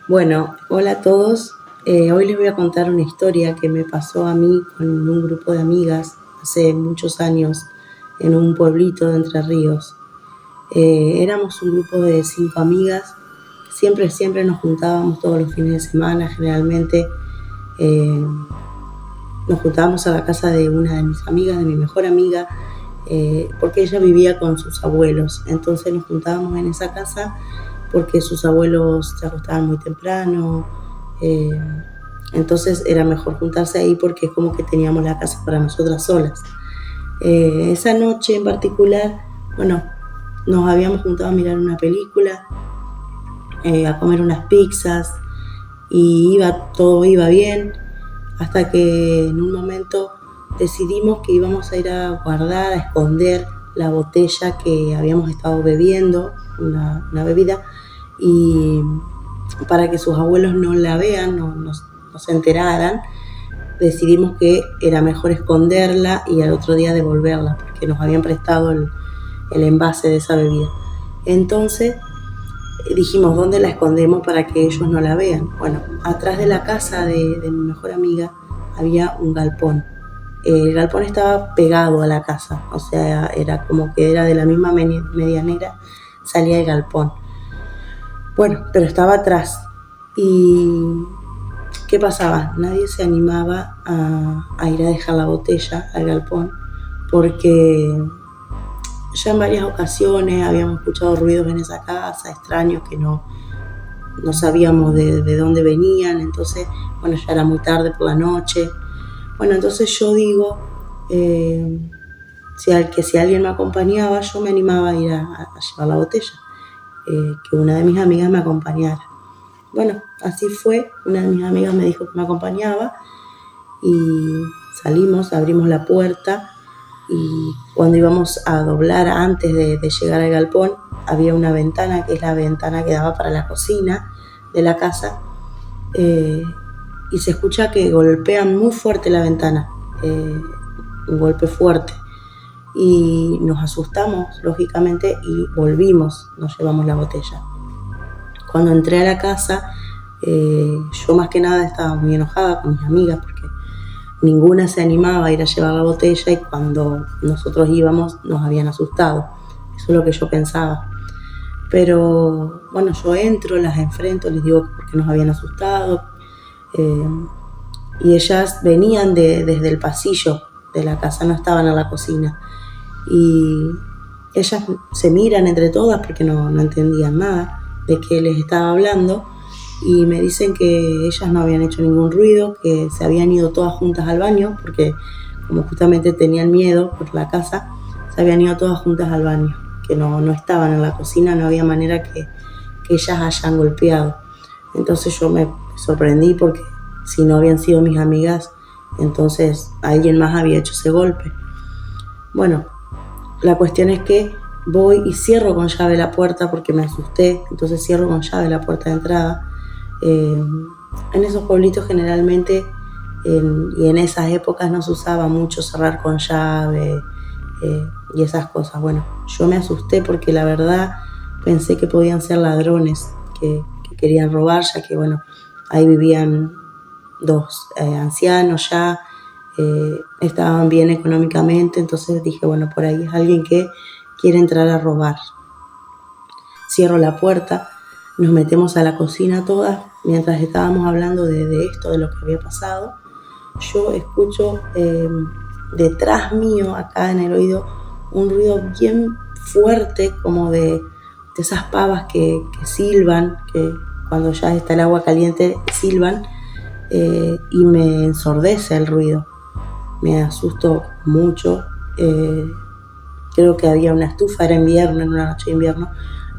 Bueno, hola a todos. Hoy les voy a contar una historia que me pasó a mí con un grupo de amigas hace muchos años en un pueblito de Entre Ríos. Éramos un grupo de 5 amigas. Siempre nos juntábamos todos los fines de semana. Generalmente eh, nos juntábamos a la casa de una de mis amigas, de mi mejor amiga, porque ella vivía con sus abuelos. Entonces nos juntábamos en esa casa porque sus abuelos se acostaban muy temprano. eh, entonces era mejor juntarse ahí porque es como que teníamos la casa para nosotras solas. Esa noche en particular, bueno, nos habíamos juntado a mirar una película, a comer unas pizzas y todo iba bien, hasta que en un momento decidimos que íbamos a ir a guardar, a esconder la botella que habíamos estado bebiendo, una bebida, y para que sus abuelos no la vean, no se enteraran, decidimos que era mejor esconderla y al otro día devolverla, porque nos habían prestado el envase de esa bebida. Entonces dijimos, ¿dónde la escondemos para que ellos no la vean? Bueno, atrás de la casa de mi mejor amiga había un galpón. El galpón estaba pegado a la casa, o sea, era como que era de la misma medianera, salía el galpón. Bueno, pero estaba atrás. ¿Y qué pasaba? Nadie se animaba a ir a dejar la botella al galpón porque ya en varias ocasiones habíamos escuchado ruidos en esa casa, extraños que no sabíamos de dónde venían. Entonces, bueno, ya era muy tarde por la noche. Bueno, entonces yo digo, si alguien me acompañaba, yo me animaba a ir a llevar la botella, que una de mis amigas me acompañara. Bueno, así fue, una de mis amigas me dijo que me acompañaba y salimos, abrimos la puerta y cuando íbamos a doblar antes de llegar al galpón, había una ventana que es la ventana que daba para la cocina de la casa, y se escucha que golpean muy fuerte la ventana, un golpe fuerte, y nos asustamos lógicamente y volvimos, nos llevamos la botella. Cuando entré a la casa, yo más que nada estaba muy enojada con mis amigas porque ninguna se animaba a ir a llevar la botella y cuando nosotros íbamos nos habían asustado. Eso es lo que yo pensaba. Pero bueno, yo entro, las enfrento, les digo que porque nos habían asustado. eh, y ellas venían desde el pasillo de la casa, no estaban en la cocina. Y ellas se miran entre todas porque no entendían nada de qué les estaba hablando y me dicen que ellas no habían hecho ningún ruido, que se habían ido todas juntas al baño porque como justamente tenían miedo por la casa, se habían ido todas juntas al baño, que no estaban en la cocina, no había manera que ellas hayan golpeado. Entonces yo me sorprendí porque si no habían sido mis amigas, entonces alguien más había hecho ese golpe. Bueno, la cuestión es que voy y cierro con llave la puerta porque me asusté, entonces cierro con llave la puerta de entrada. En esos pueblitos generalmente y en esas épocas no se usaba mucho cerrar con llave, y esas cosas. Bueno, yo me asusté porque la verdad pensé que podían ser ladrones que querían robar, ya que bueno, ahí vivían dos ancianos ya, estaban bien económicamente, entonces dije, bueno, por ahí es alguien que quiere entrar a robar. Cierro la puerta, nos metemos a la cocina todas, mientras estábamos hablando de esto, de lo que había pasado, yo escucho detrás mío, acá en el oído, un ruido bien fuerte, como de esas pavas que silban, que cuando ya está el agua caliente silban, y me ensordece el ruido. Me asustó mucho. Creo que había una estufa, era invierno, en una noche de invierno,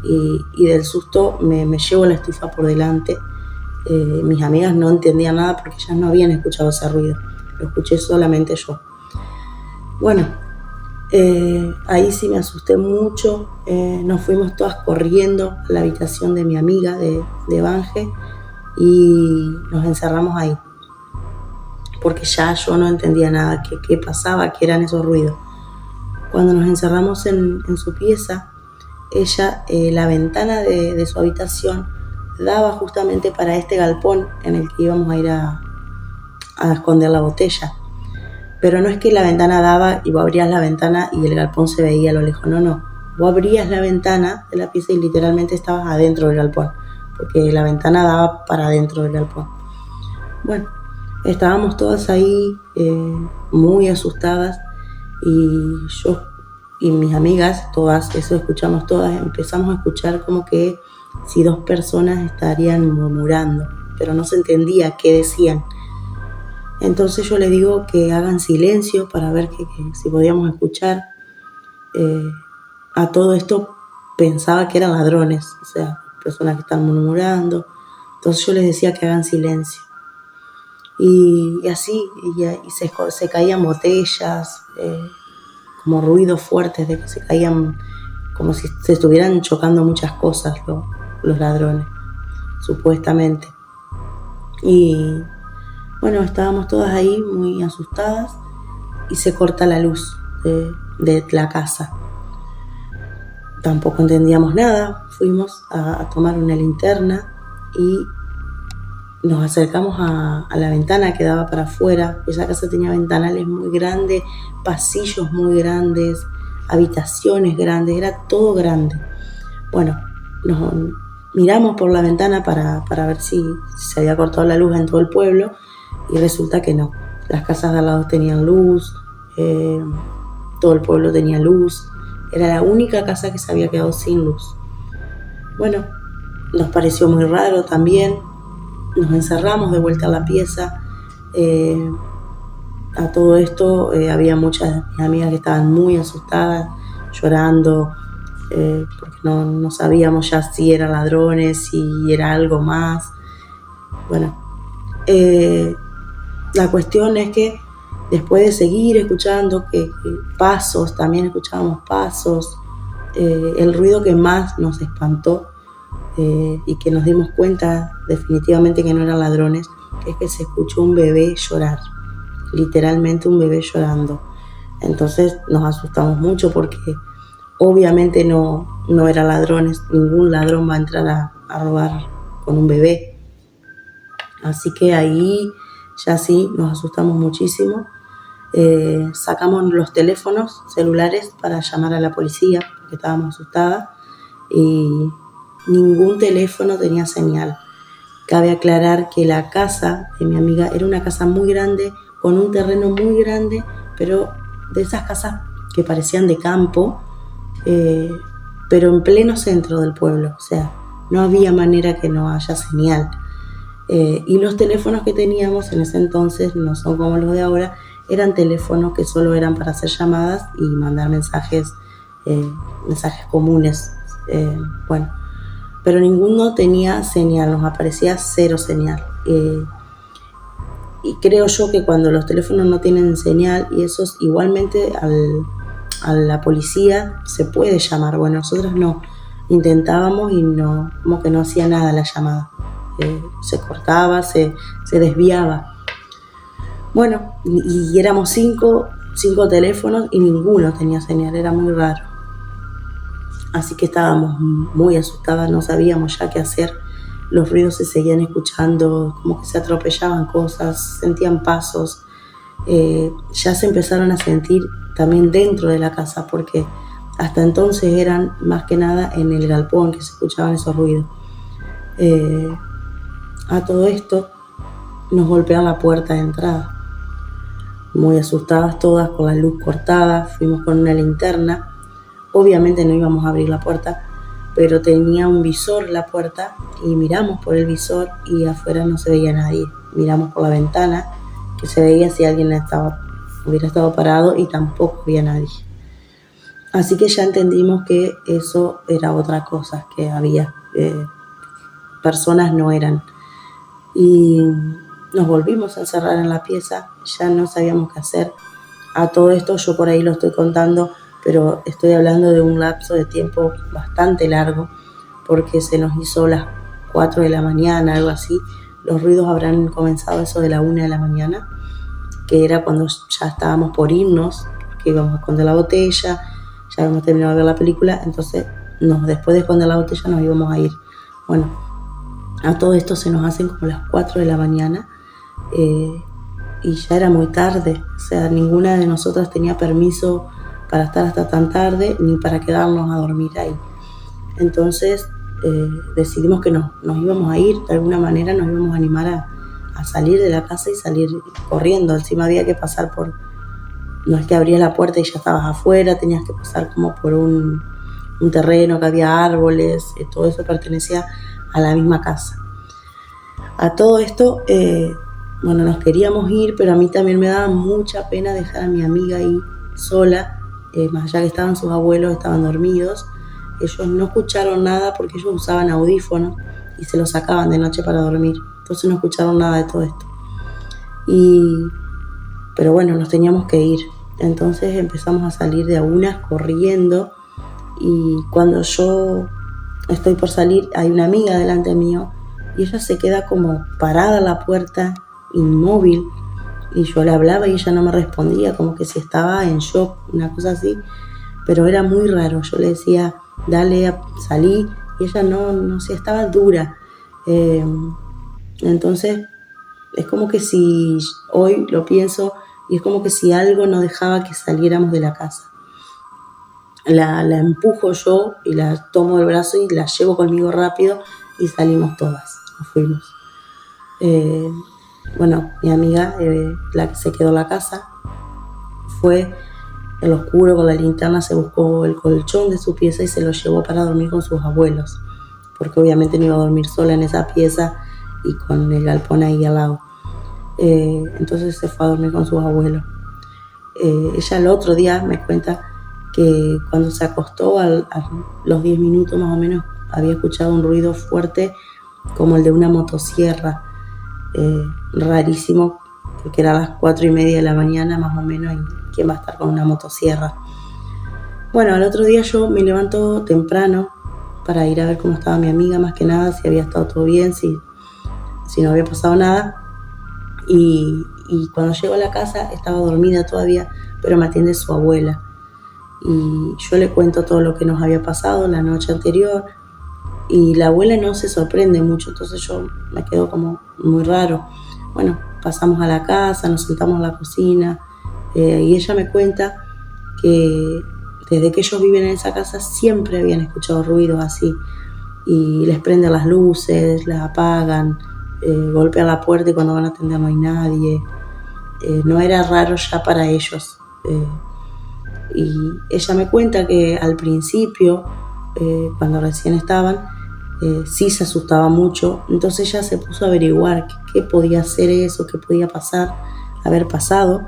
y del susto me llevo la estufa por delante. Mis amigas no entendían nada porque ellas no habían escuchado ese ruido, lo escuché solamente yo. Bueno, ahí sí me asusté mucho. Nos fuimos todas corriendo a la habitación de mi amiga de Banje y nos encerramos ahí porque ya yo no entendía nada, qué pasaba, qué eran esos ruidos. Cuando nos encerramos en su pieza, ella, la ventana de su habitación daba justamente para este galpón en el que íbamos a ir a esconder la botella. Pero no es que la ventana daba y vos abrías la ventana y el galpón se veía a lo lejos, no. Vos abrías la ventana de la pieza y literalmente estabas adentro del galpón, porque la ventana daba para adentro del galpón. Bueno, estábamos todas ahí muy asustadas y yo y mis amigas, todas, eso escuchamos todas, empezamos a escuchar como que si 2 personas estarían murmurando, pero no se entendía qué decían. Entonces yo les digo que hagan silencio para ver que si podíamos escuchar. A todo esto pensaba que eran ladrones, o sea, personas que están murmurando. Entonces yo les decía que hagan silencio. Y así, se caían botellas, como ruidos fuertes de que se caían, como si se estuvieran chocando muchas cosas los ladrones, supuestamente. Y bueno, estábamos todas ahí muy asustadas y se corta la luz de la casa. Tampoco entendíamos nada, fuimos a tomar una linterna y nos acercamos a la ventana que daba para afuera. Esa casa tenía ventanales muy grandes, pasillos muy grandes, habitaciones grandes, era todo grande. Bueno, nos miramos por la ventana para ver si se había cortado la luz en todo el pueblo y resulta que no. Las casas de al lado tenían luz, todo el pueblo tenía luz. Era la única casa que se había quedado sin luz. Bueno, nos pareció muy raro también. Nos encerramos de vuelta a la pieza. A todo esto había muchas de mis amigas que estaban muy asustadas, llorando, porque no sabíamos ya si eran ladrones, si era algo más. Bueno, la cuestión es que después de seguir escuchando que pasos, también escuchábamos pasos, el ruido que más nos espantó y que nos dimos cuenta definitivamente que no eran ladrones, es que se escuchó un bebé llorar, literalmente un bebé llorando. Entonces nos asustamos mucho porque obviamente no eran ladrones, ningún ladrón va a entrar a robar con un bebé. Así que ahí ya sí nos asustamos muchísimo. Sacamos los teléfonos celulares para llamar a la policía porque estábamos asustadas y ningún teléfono tenía señal. Cabe aclarar que la casa de mi amiga era una casa muy grande, con un terreno muy grande, pero de esas casas que parecían de campo, pero en pleno centro del pueblo, o sea, no había manera que no haya señal. Y los teléfonos que teníamos en ese entonces, no son como los de ahora, eran teléfonos que solo eran para hacer llamadas y mandar mensajes comunes. Bueno, pero ninguno tenía señal, nos aparecía 0 señal. Y creo yo que cuando los teléfonos no tienen señal, y esos igualmente a la policía se puede llamar. Bueno, nosotros no, intentábamos y no, como que no hacía nada la llamada. Se cortaba, se desviaba. Bueno, y éramos 5 teléfonos y ninguno tenía señal, era muy raro. Así que estábamos muy asustadas, no sabíamos ya qué hacer. Los ruidos se seguían escuchando, como que se atropellaban cosas, sentían pasos. Ya se empezaron a sentir también dentro de la casa, porque hasta entonces eran más que nada en el galpón que se escuchaban esos ruidos. A todo esto nos golpean la puerta de entrada. Muy asustadas todas, con la luz cortada, fuimos con una linterna. Obviamente no íbamos a abrir la puerta, pero tenía un visor la puerta y miramos por el visor y afuera no se veía nadie. Miramos por la ventana que se veía si alguien hubiera estado parado y tampoco había nadie. Así que ya entendimos que eso era otra cosa, que había personas no eran. Y nos volvimos a encerrar en la pieza, ya no sabíamos qué hacer. A todo esto yo por ahí lo estoy contando, pero estoy hablando de un lapso de tiempo bastante largo, porque se nos hizo las 4 de la mañana, algo así. Los ruidos habrán comenzado eso de la 1 de la mañana, que era cuando ya estábamos por irnos, que íbamos a esconder la botella, ya habíamos terminado de ver la película, entonces después de esconder la botella nos íbamos a ir. Bueno, A todo esto se nos hacen como las 4 de la mañana y ya era muy tarde, o sea, ninguna de nosotras tenía permiso para estar hasta tan tarde ni para quedarnos a dormir ahí. Entonces decidimos que nos íbamos a ir, de alguna manera nos íbamos a animar a salir de la casa y salir corriendo. Encima había que pasar por, no es que abrías la puerta y ya estabas afuera, tenías que pasar como por un terreno que había árboles, todo eso pertenecía a la misma casa. A todo esto, nos queríamos ir, pero a mí también me daba mucha pena dejar a mi amiga ahí sola, más allá que estaban sus abuelos, estaban dormidos. Ellos no escucharon nada porque ellos usaban audífonos y se los sacaban de noche para dormir. Entonces no escucharon nada de todo esto. Pero bueno, nos teníamos que ir. Entonces empezamos a salir de a unas corriendo y cuando yo estoy por salir hay una amiga delante mío y ella se queda como parada a la puerta, inmóvil, y yo le hablaba y ella no me respondía, como que si estaba en shock, una cosa así, pero era muy raro. Yo le decía, dale, salí, y ella no sé, estaba dura. Entonces es como que si hoy lo pienso y es como que si algo no dejaba que saliéramos de la casa. La empujo yo y la tomo del brazo y la llevo conmigo rápido y salimos todas, nos fuimos. Mi amiga, la que se quedó en la casa, fue en lo oscuro con la linterna, se buscó el colchón de su pieza y se lo llevó para dormir con sus abuelos, porque obviamente no iba a dormir sola en esa pieza y con el galpón ahí al lado. Entonces se fue a dormir con sus abuelos. Ella el otro día me cuenta que cuando se acostó a los 10 minutos más o menos había escuchado un ruido fuerte como el de una motosierra, rarísimo, porque era a las 4:30 de la mañana más o menos, y quién va a estar con una motosierra. Bueno, al otro día yo me levanto temprano para ir a ver cómo estaba mi amiga, más que nada, si había estado todo bien, si no había pasado nada. Y cuando llego a la casa estaba dormida todavía, pero me atiende su abuela. Y yo le cuento todo lo que nos había pasado la noche anterior. Y la abuela no se sorprende mucho, entonces yo me quedo como muy raro. Bueno, pasamos a la casa, nos sentamos en la cocina y ella me cuenta que desde que ellos viven en esa casa siempre habían escuchado ruidos así. Y les prenden las luces, las apagan, golpean la puerta y cuando van a atender no hay nadie. No era raro ya para ellos. Y ella me cuenta que al principio, cuando recién estaban, sí se asustaba mucho. Entonces ella se puso a averiguar qué podía ser eso, qué podía haber pasado.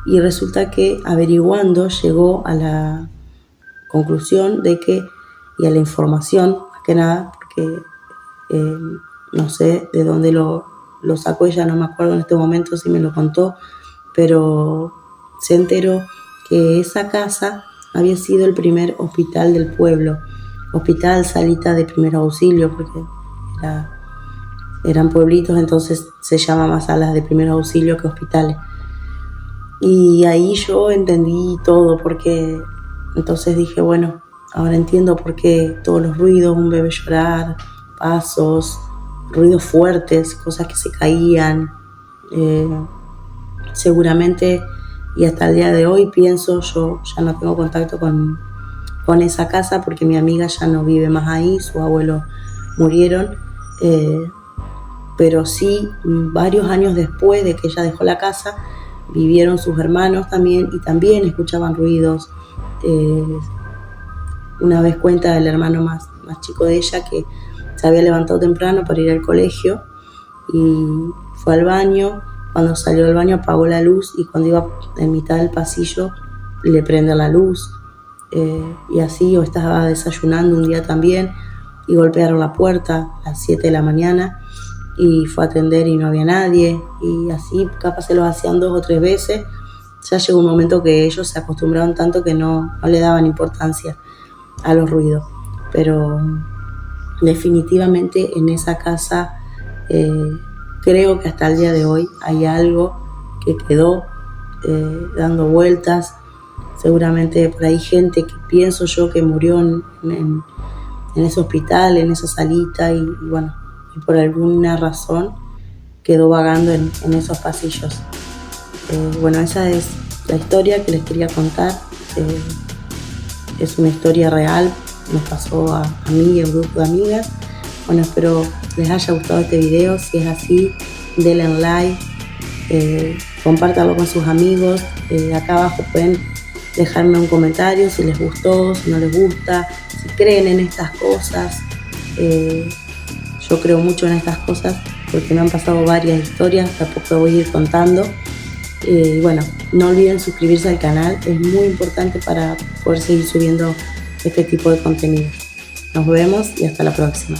Y resulta que averiguando llegó a la conclusión de que, y a la información, más que nada, porque no sé de dónde lo sacó ella, no me acuerdo en este momento si me lo contó, pero se enteró que esa casa había sido el primer hospital del pueblo, hospital, salita de primer auxilio, porque eran pueblitos, entonces se llama más salas de primer auxilio que hospitales. Y ahí yo entendí todo, porque entonces dije, bueno, ahora entiendo por qué todos los ruidos, un bebé llorar, pasos, ruidos fuertes, cosas que se caían, seguramente, y hasta el día de hoy pienso, yo ya no tengo contacto con esa casa porque mi amiga ya no vive más ahí, sus abuelos murieron, pero sí, varios años después de que ella dejó la casa, vivieron sus hermanos también y también escuchaban ruidos. Una vez cuenta el hermano más chico de ella que se había levantado temprano para ir al colegio y fue al baño. Cuando salió del baño apagó la luz y cuando iba en mitad del pasillo le prende la luz. Y así, o estaba desayunando un día también y golpearon la puerta a las 7 de la mañana y fue a atender y no había nadie, y así capaz se los hacían 2 o 3 veces. Ya llegó un momento que ellos se acostumbraron tanto que no le daban importancia a los ruidos, pero definitivamente en esa casa creo que hasta el día de hoy hay algo que quedó dando vueltas. Seguramente por ahí gente que pienso yo que murió en ese hospital, en esa salita, y bueno, y por alguna razón quedó vagando en esos pasillos. Bueno, esa es la historia que les quería contar. Es una historia real, nos pasó a mí y a un grupo de amigas. Bueno, espero les haya gustado este video. Si es así, denle like, compártanlo con sus amigos. Acá abajo pueden dejarme un comentario si les gustó, si no les gusta, si creen en estas cosas. Yo creo mucho en estas cosas porque me han pasado varias historias, tampoco voy a ir contando. Y bueno, no olviden suscribirse al canal, es muy importante para poder seguir subiendo este tipo de contenido. Nos vemos y hasta la próxima.